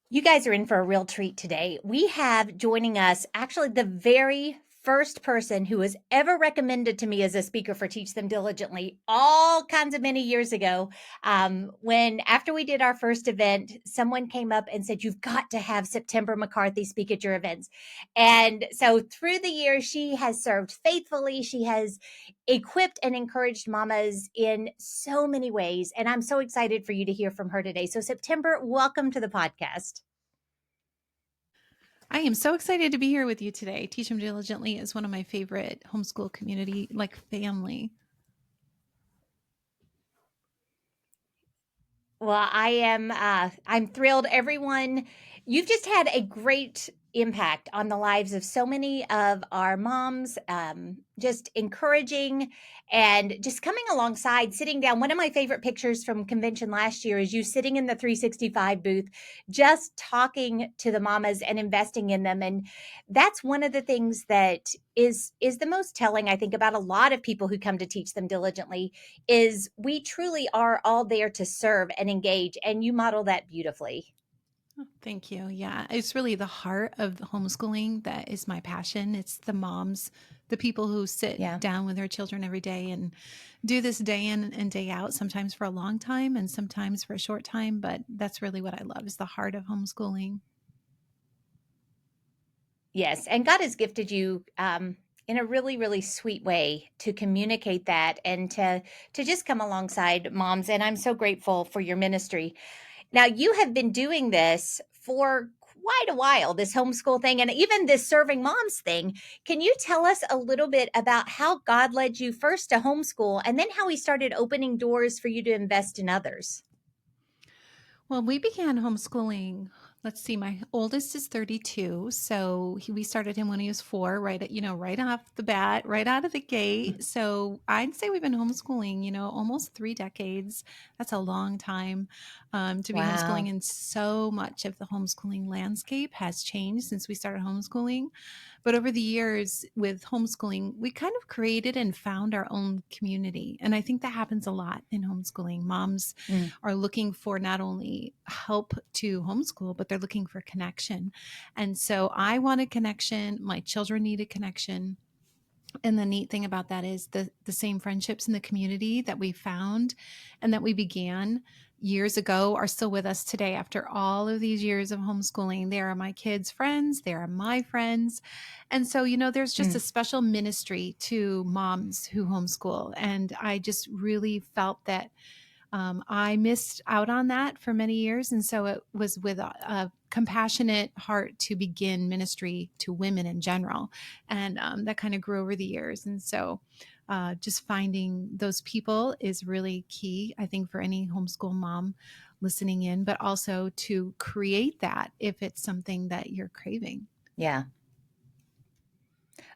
You guys are in for a real treat today. We have joining us actually the very first person who was ever recommended to me as a speaker for Teach Them Diligently, all kinds of many years ago. When after we did our first event, someone came up and said, "You've got to have September McCarthy speak at your events." And so through the years, she has served faithfully. She has equipped and encouraged mamas in so many ways. And I'm so excited for you to hear from her today. So, September, welcome to the podcast. I am so excited to be here with you today. Teach Them Diligently is one of my favorite homeschool community, like family. Well, I'm thrilled. Everyone, you've just had a great impact on the lives of so many of our moms, just encouraging and just coming alongside, sitting down. One of my favorite pictures from convention last year is you sitting in the 365 booth, just talking to the mamas and investing in them. And that's one of the things that is the most telling, I think, about a lot of people who come to Teach Them Diligently is we truly are all there to serve and engage, and you model that beautifully. Oh, thank you. Yeah, it's really the heart of the homeschooling that is my passion. It's the moms, the people who sit Yeah. down with their children every day and do this day in and day out, sometimes for a long time and sometimes for a short time. But that's really what I love is the heart of homeschooling. Yes, and God has gifted you in a really, really sweet way to communicate that and to just come alongside moms. And I'm so grateful for your ministry. Now, you have been doing this for quite a while, this homeschool thing, and even this serving moms thing. Can you tell us a little bit about how God led you first to homeschool and then how He started opening doors for you to invest in others? Well, we began homeschooling. Let's see, my oldest is 32. So we started him when he was 4, right off the bat, right out of the gate. So I'd say we've been homeschooling, almost 3 decades. That's a long time to be Wow. homeschooling. And so much of the homeschooling landscape has changed since we started homeschooling. But over the years with homeschooling, we kind of created and found our own community. And I think that happens a lot in homeschooling. Moms Mm. are looking for not only help to homeschool, but they're looking for connection. And so I wanted connection. My children needed connection. And the neat thing about that is the same friendships in the community that we found and that we began years ago are still with us today after all of these years of homeschooling. They are my kids' friends, they are my friends. And so, there's just a Mm. special ministry to moms who homeschool. And I just really felt that I missed out on that for many years. And so it was with a compassionate heart to begin ministry to women in general. And that kind of grew over the years. And so just finding those people is really key, I think, for any homeschool mom listening in, but also to create that if it's something that you're craving. Yeah.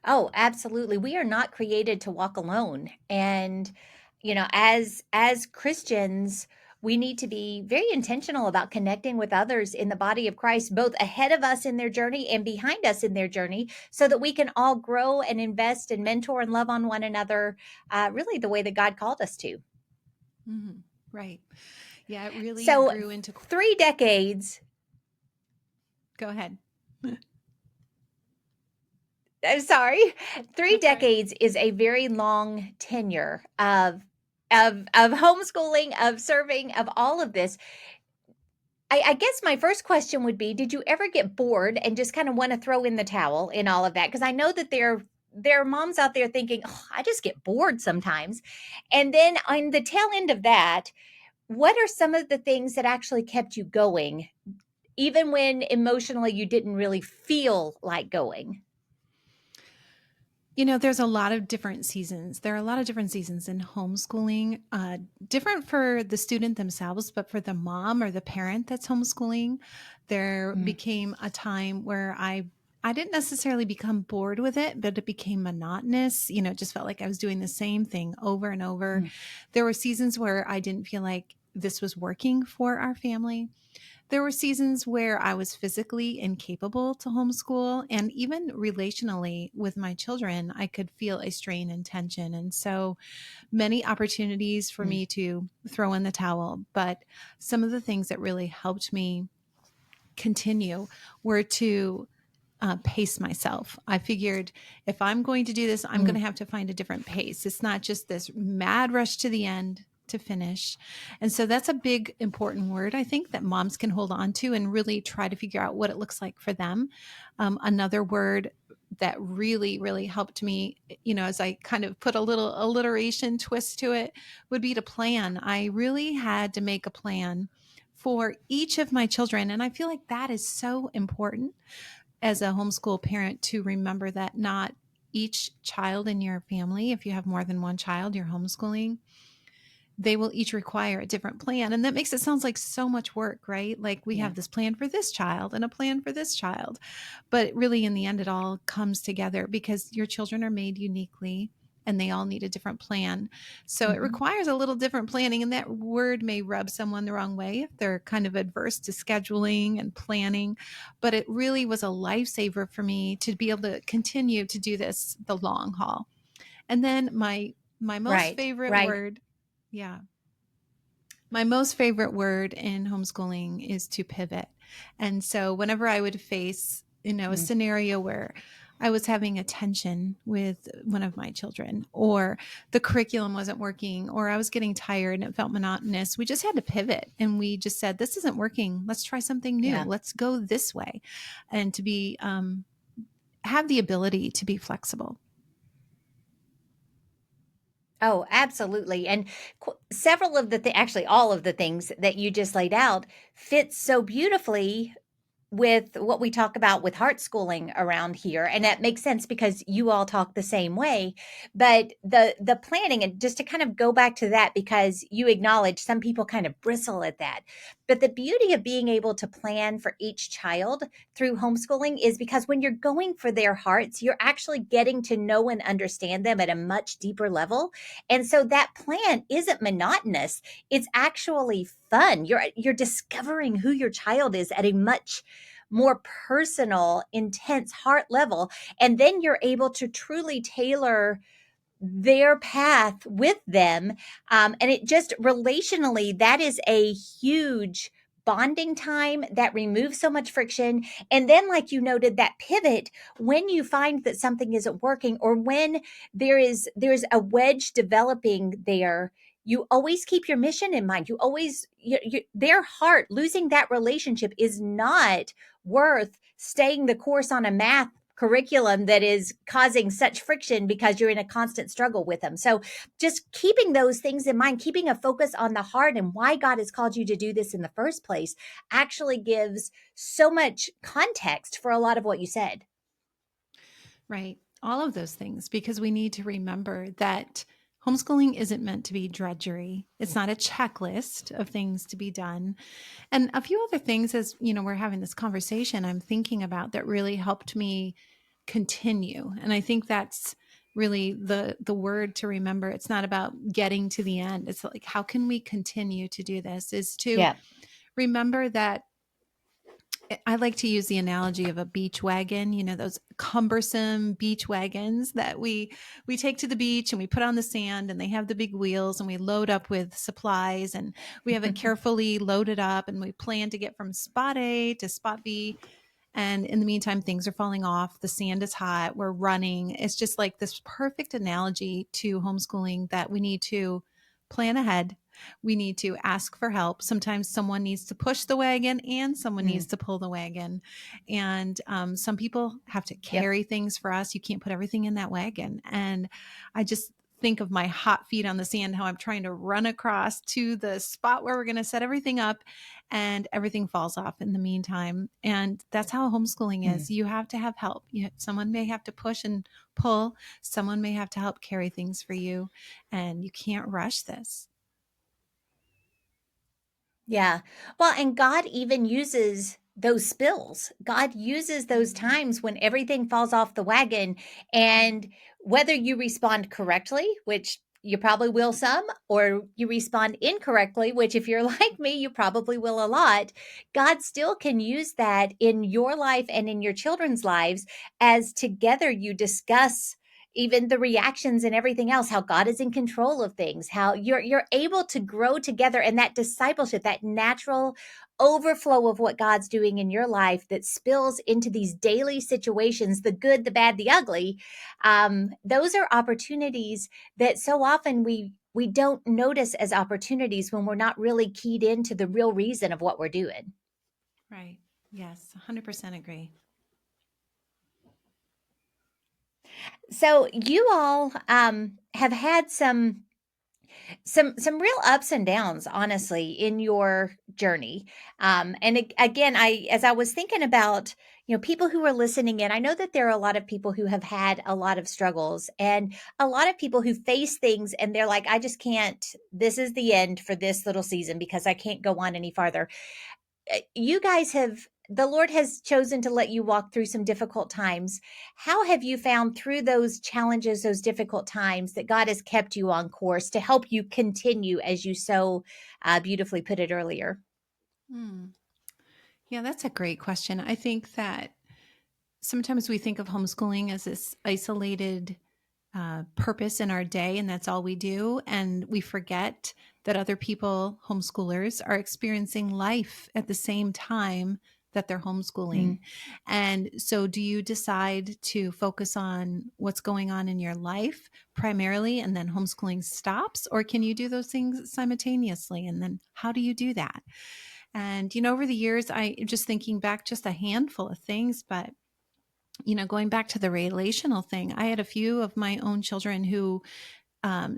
Oh, absolutely. We are not created to walk alone. And as Christians, we need to be very intentional about connecting with others in the body of Christ, both ahead of us in their journey and behind us in their journey, so that we can all grow and invest and mentor and love on one another, really the way that God called us to. Mhm. Right. Yeah, it really So, grew into. 3 decades. Go ahead. I'm sorry. Three That's all right. decades is a very long tenure of homeschooling, of serving, of all of this. I guess my first question would be, did you ever get bored and just kind of want to throw in the towel in all of that? Because I know that there are moms out there thinking, oh, I just get bored sometimes. And then on the tail end of that, what are some of the things that actually kept you going, even when emotionally you didn't really feel like going? There's a lot of different seasons. There are a lot of different seasons in homeschooling, different for the student themselves, but for the mom or the parent that's homeschooling, there Mm. became a time where I didn't necessarily become bored with it, but it became monotonous. It just felt like I was doing the same thing over and over. Mm. There were seasons where I didn't feel like this was working for our family. There were seasons where I was physically incapable to homeschool, and even relationally with my children, I could feel a strain and tension. And so many opportunities for Mm. me to throw in the towel. But some of the things that really helped me continue were to pace myself. I figured if I'm going to do this, I'm going Mm, to have to find a different pace. It's not just this mad rush to the end to finish. And so that's a big, important word, I think, that moms can hold on to and really try to figure out what it looks like for them. Another word that really, really helped me, as I kind of put a little alliteration twist to it, would be to plan. I really had to make a plan for each of my children. And I feel like that is so important as a homeschool parent to remember that not each child in your family, if you have more than one child you're homeschooling, they will each require a different plan. And that makes it sounds like so much work, right? Like we yeah. have this plan for this child and a plan for this child. But really, in the end, it all comes together because your children are made uniquely and they all need a different plan. So it Mhm. requires a little different planning. And that word may rub someone the wrong way if they're kind of adverse to scheduling and planning. But it really was a lifesaver for me to be able to continue to do this the long haul. And then my most Right, favorite right. word, yeah, my most favorite word in homeschooling is to pivot. And so whenever I would face, a Mm. scenario where I was having a tension with one of my children, or the curriculum wasn't working, or I was getting tired and it felt monotonous, we just had to pivot. And we just said, this isn't working. Let's try something new. Yeah. Let's go this way. And to be, have the ability to be flexible. Oh, absolutely. And several of actually all of the things that you just laid out fit so beautifully with what we talk about with heart schooling around here, and that makes sense because you all talk the same way. But the planning, and just to kind of go back to that, because you acknowledge some people kind of bristle at that, but the beauty of being able to plan for each child through homeschooling is because when you're going for their hearts, you're actually getting to know and understand them at a much deeper level. And so that plan isn't monotonous, it's actually fun. You're discovering who your child is at a much more personal, intense heart level. And then you're able to truly tailor their path with them. And it just relationally, that is a huge bonding time that removes so much friction. And then, like you noted, that pivot when you find that something isn't working, or when there's a wedge developing there, you always keep your mission in mind. You always their heart, losing that relationship is not worth staying the course on a math curriculum that is causing such friction because you're in a constant struggle with them. So just keeping those things in mind, keeping a focus on the heart and why God has called you to do this in the first place, actually gives so much context for a lot of what you said. Right. All of those things, because we need to remember that homeschooling isn't meant to be drudgery. It's not a checklist of things to be done. And a few other things, as we're having this conversation, I'm thinking about that really helped me continue. And I think that's really the word to remember. It's not about getting to the end. It's like, how can we continue to do this? Is to Yeah. remember that I like to use the analogy of a beach wagon, those cumbersome beach wagons that we take to the beach and we put on the sand, and they have the big wheels, and we load up with supplies, and we have it carefully loaded up, and we plan to get from spot A to spot B. And in the meantime, things are falling off. The sand is hot. We're running. It's just like this perfect analogy to homeschooling, that we need to plan ahead. We need to ask for help. Sometimes someone needs to push the wagon and someone needs Mm, to pull the wagon. And some people have to yep. carry things for us. You can't put everything in that wagon. And I just think of my hot feet on the sand, how I'm trying to run across to the spot where we're going to set everything up, and everything falls off in the meantime. And that's how homeschooling Mm. is. You have to have help. Someone may have to push and pull, someone may have to help carry things for you, and you can't rush this. Yeah. Well, and God even uses those spills. God uses those Mhm. times when everything falls off the wagon. And whether you respond correctly, which you probably will some, or you respond incorrectly, which if you're like me, you probably will a lot, God still can use that in your life and in your children's lives as together you discuss even the reactions and everything else, how God is in control of things, how you're able to grow together, and that discipleship, that natural overflow of what God's doing in your life that spills into these daily situations, the good, the bad, the ugly. Those are opportunities that so often we don't notice as opportunities when we're not really keyed into the real reason of what we're doing. Right. Yes, 100% agree. So you all have had some real ups and downs, honestly, in your journey. Again, I as I was thinking about, people who are listening in, I know that there are a lot of people who have had a lot of struggles, and a lot of people who face things and they're like, I just can't, this is the end for this little season because I can't go on any farther. You guys have, the Lord has chosen to let you walk through some difficult times. How have you found through those challenges, those difficult times, that God has kept you on course to help you continue, as you so beautifully put it earlier? Hmm. Yeah, that's a great question. I think that sometimes we think of homeschooling as this isolated purpose in our day, and that's all we do. And we forget that other people, homeschoolers, are experiencing life at the same time that they're homeschooling. Mm, And so, do you decide to focus on what's going on in your life primarily, and then homeschooling stops? Or can you do those things simultaneously? And then, how do you do that? And, over the years, I just thinking back just a handful of things, but going back to the relational thing, I had a few of my own children who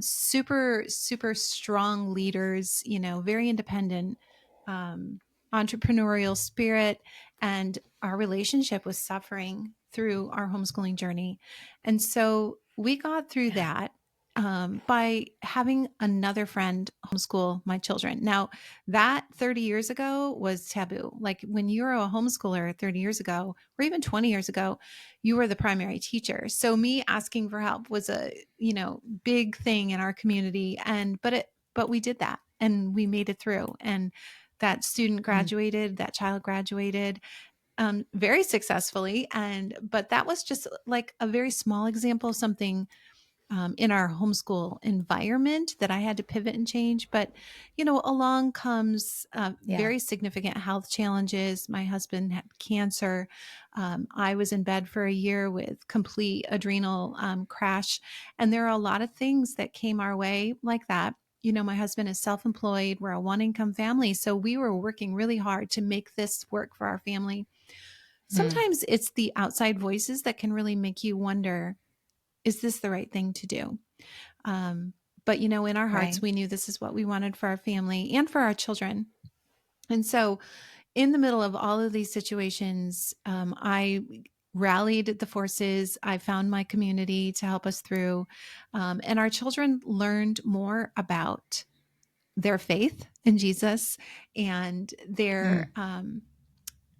super, super strong leaders, very independent, um, entrepreneurial spirit. And our relationship was suffering through our homeschooling journey. And so we got through yeah. that by having another friend homeschool my children. Now, that 30 years ago was taboo. Like when you were a homeschooler 30 years ago, or even 20 years ago, you were the primary teacher. So me asking for help was a, big thing in our community. But we did that and we made it through. And that student Mm, graduated, that child graduated very successfully. But that was just like a very small example of something in our homeschool environment that I had to pivot and change. But, along comes yeah. very significant health challenges. My husband had cancer. I was in bed for a year with complete adrenal crash. And there are a lot of things that came our way like that. My husband is self employed. We're a one income family. So we were working really hard to make this work for our family. Mm, Sometimes it's the outside voices that can really make you wonder, is this the right thing to do? Um, but in our hearts, right. we knew this is what we wanted for our family and for our children. And so, in the middle of all of these situations, I rallied the forces. I found my community to help us through. And our children learned more about their faith in Jesus and Mm,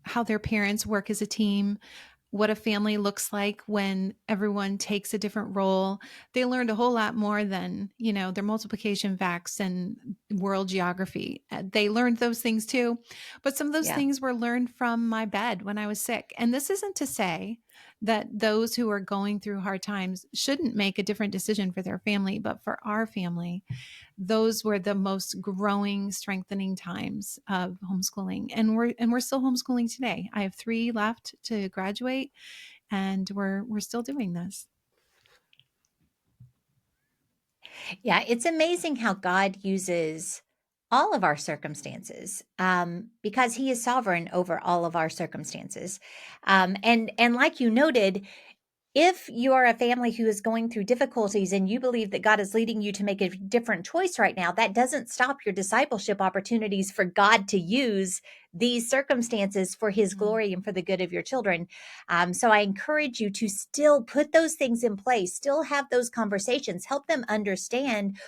how their parents work as a team, what a family looks like when everyone takes a different role. They learned a whole lot more than, their multiplication facts and world geography. They learned those things too. But some of those yeah. things were learned from my bed when I was sick. And this isn't to say that those who are going through hard times shouldn't make a different decision for their family, but for our family, those were the most growing, strengthening times of homeschooling. And we're still homeschooling today. I have 3 left to graduate, and we're still doing this. Yeah, it's amazing how God uses all of our circumstances, because He is sovereign over all of our circumstances. And like you noted, if you are a family who is going through difficulties and you believe that God is leading you to make a different choice right now, that doesn't stop your discipleship opportunities for God to use these circumstances for His Mm, glory and for the good of your children. So I encourage you to still put those things in place, still have those conversations, help them understand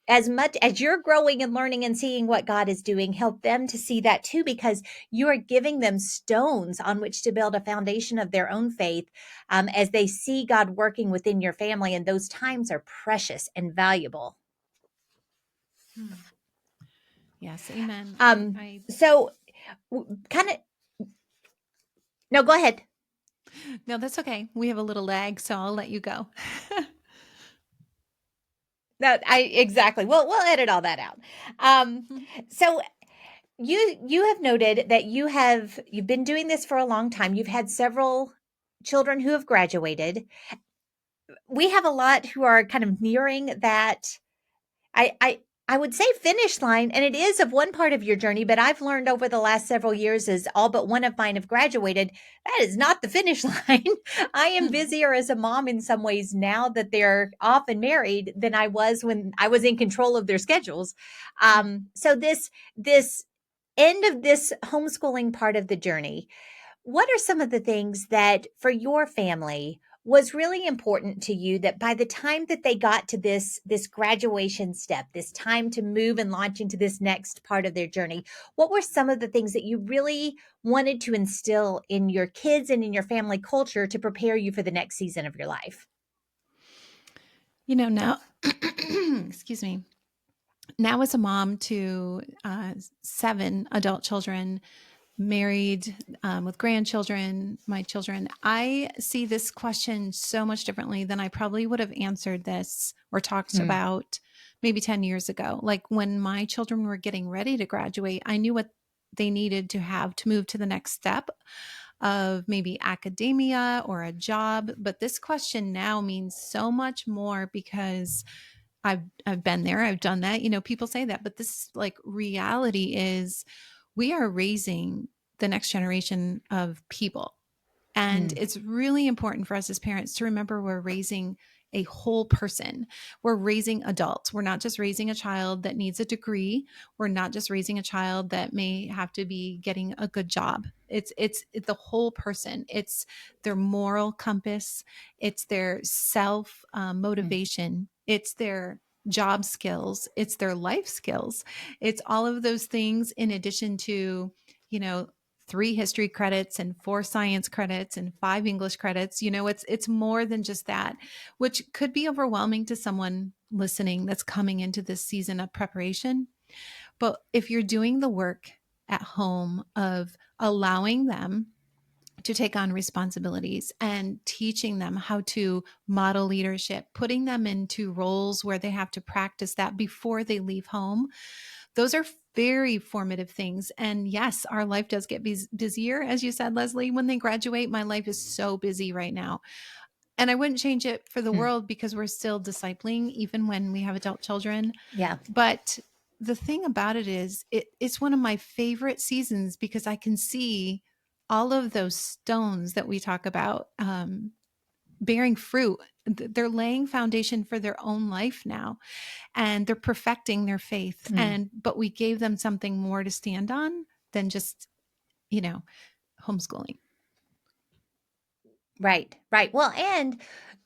as much as you're growing and learning and seeing what God is doing, help them to see that too, because you are giving them stones on which to build a foundation of their own faith, as they see God working within your family. And those times are precious and valuable. mm. Yes, amen. Um, so, kind of, no, go ahead. No, that's okay. We have a little lag, so I'll let you go. No, I exactly. We'll edit all that out. Um, so You have noted that you've been doing this for a long time. You've had several children who have graduated. We have a lot who are kind of nearing that. I would say finish line, and it is of one part of your journey, but I've learned over the last several years as all but one of mine have graduated, that is not the finish line. I am busier as a mom in some ways now that they're off and married than I was when I was in control of their schedules. So this end of this homeschooling part of the journey, what are some of the things that for your family was really important to you that by the time that they got to this graduation step, this time to move and launch into this next part of their journey, what were some of the things that you really wanted to instill in your kids and in your family culture to prepare you for the next season of your life? Now, excuse me. Now, as a mom to 7 adult children, married, with grandchildren, my children, I see this question so much differently than I probably would have answered this or talked Hmm. about maybe 10 years ago. Like when my children were getting ready to graduate, I knew what they needed to have to move to the next step of maybe academia or a job. But this question now means so much more because I've been there, I've done that. People say that, but this like reality is we are raising the next generation of people. And Hmm. it's really important for us as parents to remember we're raising a whole person. We're raising adults. We're not just raising a child that needs a degree. We're not just raising a child that may have to be getting a good job. It's the whole person. It's their moral compass. It's their self Hmm. motivation. It's their job skills. It's their life skills. It's all of those things in addition to, you know, 3 history credits and 4 science credits and 5 English credits. It's more than just that, which could be overwhelming to someone listening that's coming into this season of preparation. But if you're doing the work at home of allowing them to take on responsibilities and teaching them how to model leadership, putting them into roles where they have to practice that before they leave home, those are very formative things. And yes, our life does get busier. As you said, Leslie, when they graduate, my life is so busy right now. And I wouldn't change it for the Hmm. world because we're still discipling, even when we have adult children. Yeah. But the thing about it is, it's one of my favorite seasons because I can see all of those stones that we talk about bearing fruit. They're laying foundation for their own life now, and they're perfecting their faith. Hmm. But we gave them something more to stand on than just, you know, homeschooling. Right. Right. Well, and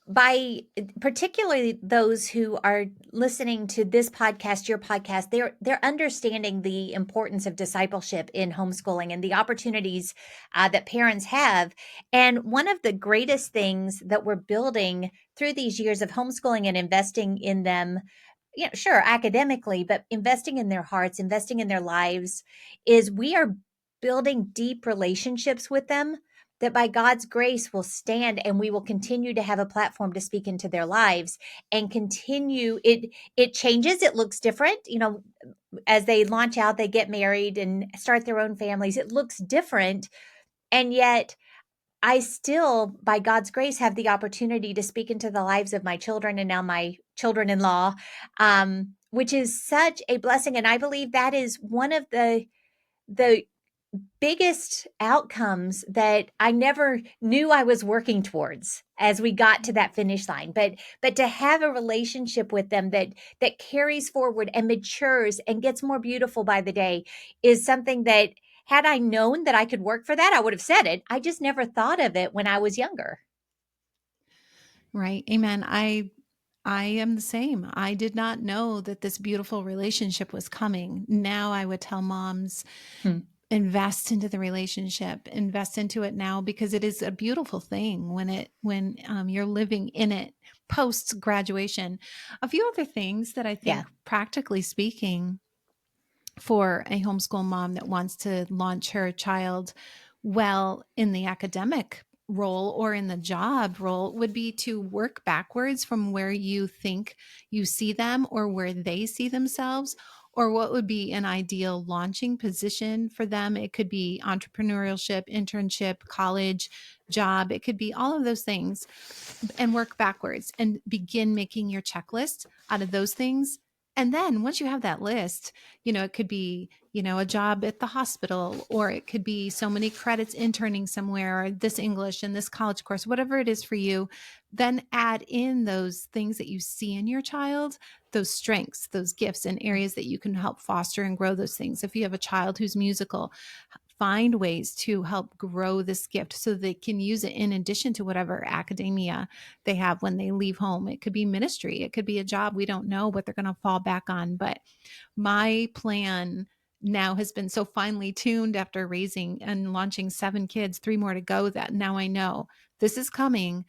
by particularly those who are listening to this podcast, your podcast, they're understanding the importance of discipleship in homeschooling and the opportunities that parents have. And one of the greatest things that we're building through these years of homeschooling and investing in them, sure, academically, but investing in their hearts, investing in their lives, is we are building deep relationships with them that by God's grace will stand, and we will continue to have a platform to speak into their lives and continue it changes, it looks different, as they launch out, they get married and start their own families, it looks different. And yet I still, by God's grace, have the opportunity to speak into the lives of my children and now my children-in-law, which is such a blessing. And I believe that is one of the biggest outcomes that I never knew I was working towards as we got to that finish line. But to have a relationship with them that carries forward and matures and gets more beautiful by the day is something that, had I known that I could work for that, I would have said it. I just never thought of it when I was younger. Right. Amen. I am the same. I did not know that this beautiful relationship was coming. Now I would tell moms, Hmm. invest into the relationship, invest into it now, because it is a beautiful thing when you're living in it post graduation. A few other things that I Yeah. think, practically speaking, for a homeschool mom that wants to launch her child well in the academic role or in the job role would be to work backwards from where you think you see them or where they see themselves, or what would be an ideal launching position for them. It could be entrepreneurship, internship, college, job. It could be all of those things, and work backwards and begin making your checklist out of those things. And then once you have that list, it could be, a job at the hospital, or it could be so many credits interning somewhere, or this English and this college course, whatever it is for you. Then add in those things that you see in your child, those strengths, those gifts, and areas that you can help foster and grow those things. If you have a child who's musical, find ways to help grow this gift so they can use it in addition to whatever academia they have when they leave home. It could be ministry, it could be a job. We don't know what they're going to fall back on. But my plan now has been so finely tuned after raising and launching 7 kids, 3 more to go, that now I know this is coming.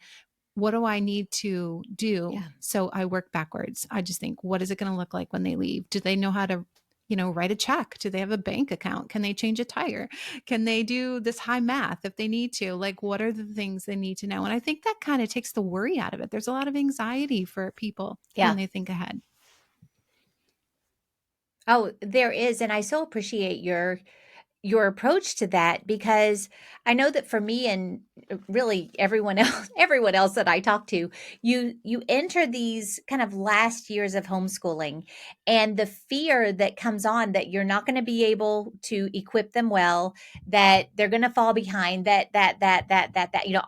What do I need to do? Yeah. So I work backwards. I just think, what is it going to look like when they leave? Do they know how to, write a check? Do they have a bank account? Can they change a tire? Can they do this high math if they need to? Like, what are the things they need to know? And I think that kind of takes the worry out of it. There's a lot of anxiety for people when Yeah. they think ahead. Oh, there is, and I so appreciate your approach to that, because I know that for me and really everyone else that I talk to, you enter these kind of last years of homeschooling, and the fear that comes on that you're not going to be able to equip them well, that they're going to fall behind, that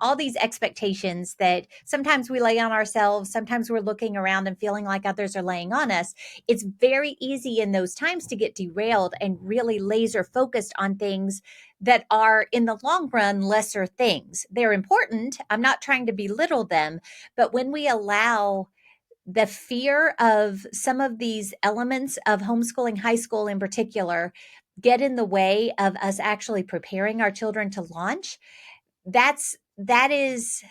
all these expectations that sometimes we lay on ourselves, sometimes we're looking around and feeling like others are laying on us. It's very easy in those times to get derailed and really laser focused on things that are in the long run lesser things. They're important. I'm not trying to belittle them, but when we allow the fear of some of these elements of homeschooling, high school in particular, get in the way of us actually preparing our children to launch, that is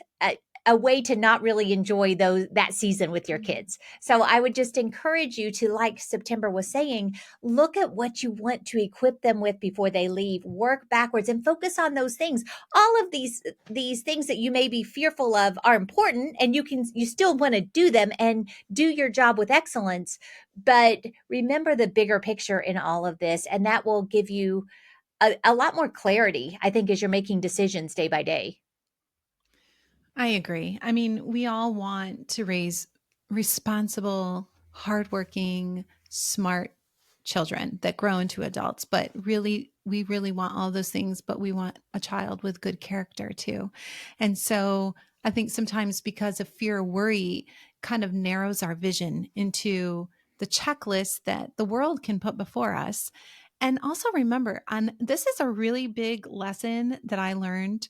a way to not really enjoy that season with your kids. So I would just encourage you to, like September was saying, look at what you want to equip them with before they leave, work backwards and focus on those things. All of these things that you may be fearful of are important, and you still want to do them and do your job with excellence, but remember the bigger picture in all of this, and that will give you a lot more clarity, I think, as you're making decisions day by day. I agree. I mean, we all want to raise responsible, hardworking, smart children that grow into adults, but really, we really want all those things, but we want a child with good character too. And so I think sometimes because of fear or worry kind of narrows our vision into the checklist that the world can put before us. And also remember, and this is a really big lesson that I learned: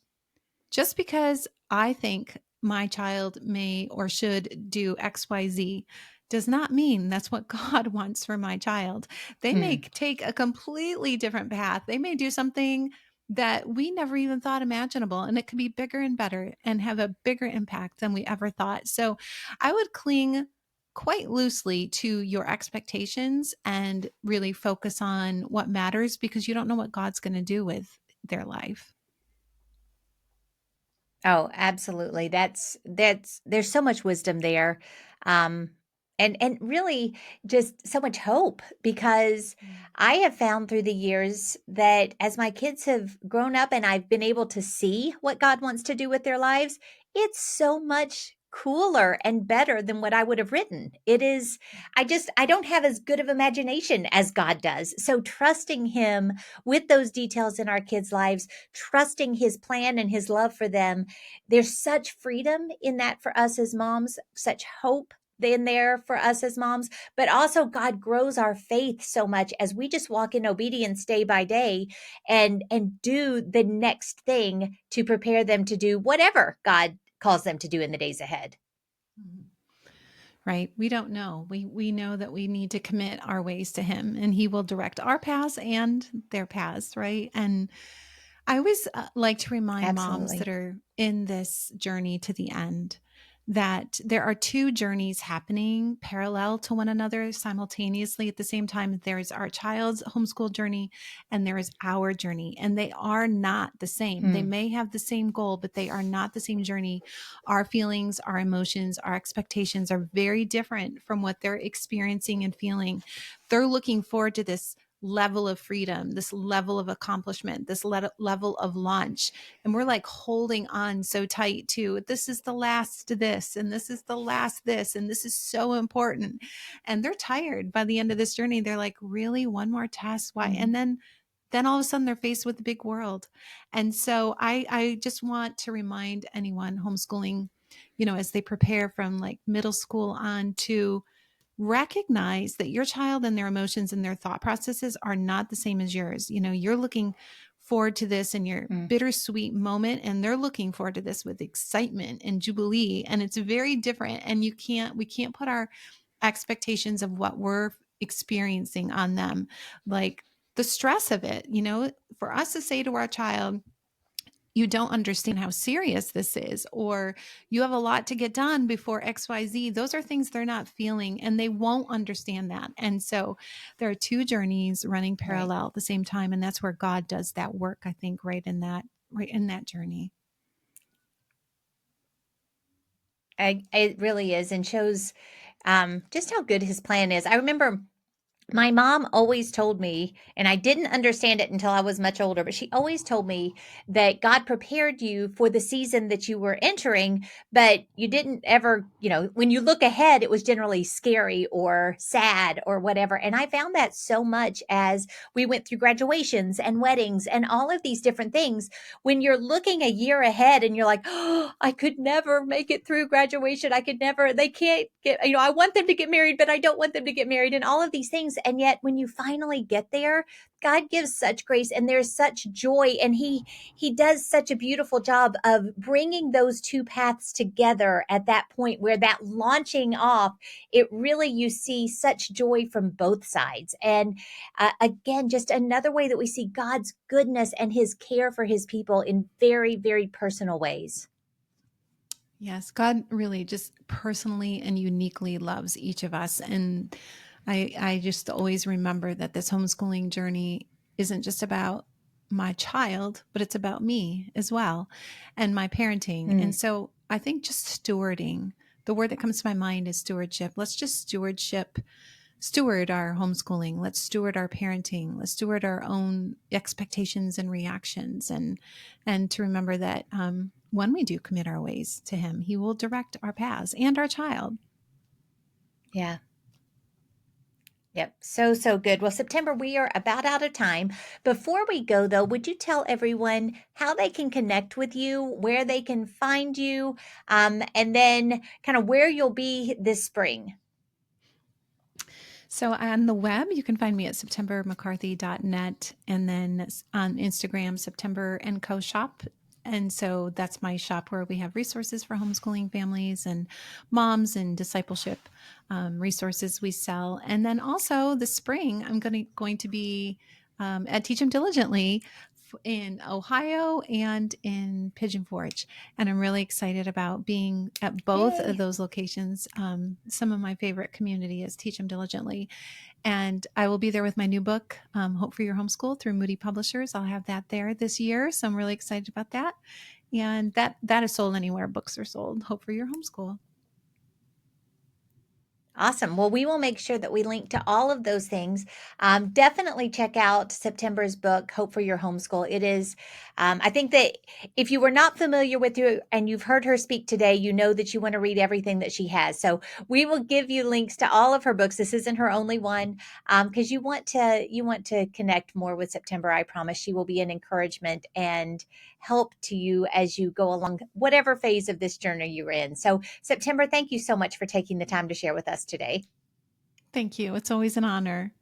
just because I think my child may or should do XYZ does not mean that's what God wants for my child. They may Hmm. take a completely different path. They may do something that we never even thought imaginable, and it could be bigger and better and have a bigger impact than we ever thought. So I would cling quite loosely to your expectations and really focus on what matters, because you don't know what God's going to do with their life. Oh, absolutely. That's there's so much wisdom there. Um and really just so much hope, because I have found through the years that as my kids have grown up and I've been able to see what God wants to do with their lives, it's so much cooler and better than what I would have written. It is, I don't have as good of imagination as God does. So trusting him with those details in our kids' lives, trusting his plan and his love for them, there's such freedom in that for us as moms, such hope in there for us as moms, but also God grows our faith so much as we just walk in obedience day by day and do the next thing to prepare them to do whatever God calls them to do in the days ahead. Mhm. Right. We don't know. We know that we need to commit our ways to him, and he will direct our paths and their paths, right? And I always like to remind moms that Absolutely. are in this journey to the end that there are two journeys happening parallel to one another simultaneously at the same time. There's our child's homeschool journey and there is our journey, and they are not the same. They Mm, may have the same goal, but they are not the same journey. Our feelings, our emotions, our expectations are very different from what they're experiencing and feeling. They're looking forward to this level of freedom, this level of accomplishment, this level of launch. And we're like holding on so tight to this is the last this, and this is the last this, and this is so important. And they're tired by the end of this journey. They're like, really, one more test? Why? mhm, And then all of a sudden they're faced with the big world. And so I just want to remind anyone homeschooling, as they prepare from like middle school on, to recognize that your child and their emotions and their thought processes are not the same as yours. You're looking forward to this in your mm. bittersweet moment, and they're looking forward to this with excitement and jubilee. And it's very different. And we can't put our expectations of what we're experiencing on them. Like the stress of it, for us to say to our child, you don't understand how serious this is, or you have a lot to get done before XYZ. Those are things they're not feeling, and they won't understand that. And so there are two journeys running Right. parallel at the same time. And that's where God does that work, I think, right in that journey. It really is, and shows just how good his plan is. I remember my mom always told me, and I didn't understand it until I was much older, but she always told me that God prepared you for the season that you were entering, but you didn't ever, when you look ahead, it was generally scary or sad or whatever. And I found that so much as we went through graduations and weddings and all of these different things. When you're looking a year ahead and you're like, oh, I could never make it through graduation. I could never, they can't get, I want them to get married, but I don't want them to get married, and all of these things. And yet when you finally get there, God gives such grace and there's such joy, and he does such a beautiful job of bringing those two paths together at that point where that launching off, it really, you see such joy from both sides. And again, just another way that we see God's goodness and his care for his people in very, very personal ways. Yes, God really just personally and uniquely loves each of us. And I just always remember that this homeschooling journey isn't just about my child, but it's about me as well and my parenting. And Mm, so I think just stewarding, the word that comes to my mind is stewardship. Let's just steward our homeschooling. Let's steward our parenting. Let's steward our own expectations and reactions, and to remember that when we do commit our ways to Him, He will direct our paths and our child. yeah. Yep. So, so good. Well, September, we are about out of time. Before we go, though, would you tell everyone how they can connect with you, where they can find you, and then kind of where you'll be this spring? So on the web, you can find me at septembermccarthy.net, and then on Instagram, September and Co Shop. And so that's my shop where we have resources for homeschooling families and moms and discipleship resources we sell. And then also this spring, I'm going to be at Teach 'em Diligently in Ohio and in Pigeon Forge. And I'm really excited about being at both of Yay. those locations. Some of my favorite community is Teach 'em Diligently. And I will be there with my new book, Hope for Your Homeschool, through Moody Publishers. I'll have that there this year. So I'm really excited about that. And that is sold anywhere books are sold. Hope for Your Homeschool. Awesome. Well, we will make sure that we link to all of those things. Definitely check out September's book, Hope for Your Homeschool. It is, I think that if you were not familiar with her and you've heard her speak today, you know that you want to read everything that she has. So we will give you links to all of her books. This isn't her only one, because you want to connect more with September. I promise she will be an encouragement and help to you as you go along whatever phase of this journey you're in. So, September, thank you so much for taking the time to share with us today. Thank you. It's always an honor.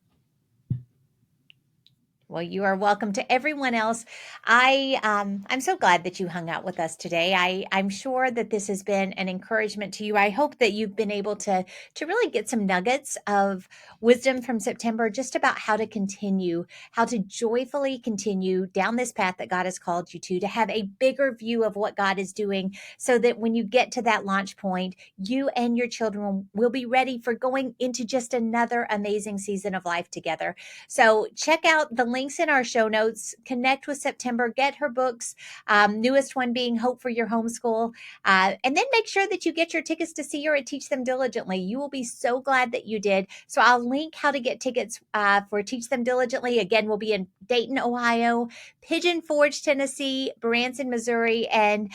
Well, you are welcome to everyone else. I'm so glad that you hung out with us today. I'm sure that this has been an encouragement to you. I hope that you've been able to really get some nuggets of wisdom from September, just about how to continue, how to joyfully continue down this path that God has called you to have a bigger view of what God is doing, so that when you get to that launch point, you and your children will be ready for going into just another amazing season of life together. So check out the links in our show notes. Connect with September. Get her books. Newest one being Hope for Your Homeschool. And then make sure that you get your tickets to see her at Teach Them Diligently. You will be so glad that you did. So I'll link how to get tickets for Teach Them Diligently. Again, we'll be in Dayton, Ohio, Pigeon Forge, Tennessee, Branson, Missouri, and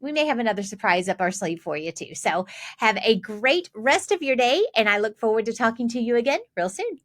we may have another surprise up our sleeve for you too. So have a great rest of your day, and I look forward to talking to you again real soon.